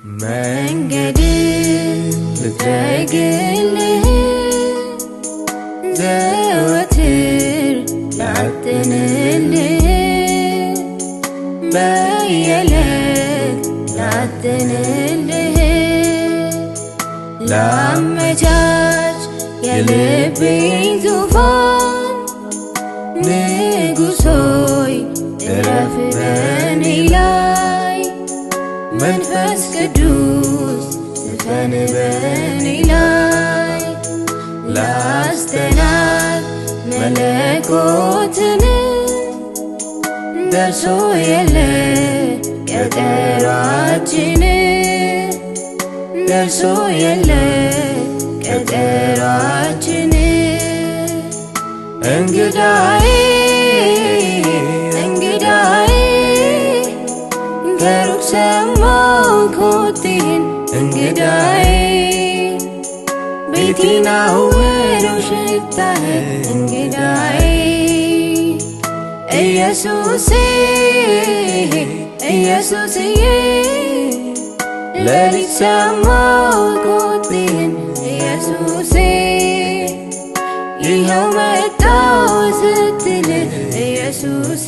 መንገድ ልትረግልህ ዘወትር ላጥንልህ በየዕለት ላጥንልህ ላመቻች የልቤን ዙፋን ንጉሥ ሆይ እረፍ በኔ ላይ መንፈስ ቅዱስ ዝፈን በኔ ላይ ላስተናግድ መለኮትን ደርሶ የለ ቀጠሯችን ደርሶ የለ ቀጠሯችን እንግዳዬ እንግዳዬ ከሩቅ ሰማሁ ኮቴህን እንግዳዬ ቤቴን አወረው ሽታህ እንግዳዬ ኢየሱሴ ኢየሱስዬ ሌሊት ሰማሁ ኮቴህን ኢየሱሴ ይኸው መጣሁ ስትል ኢየሱሴ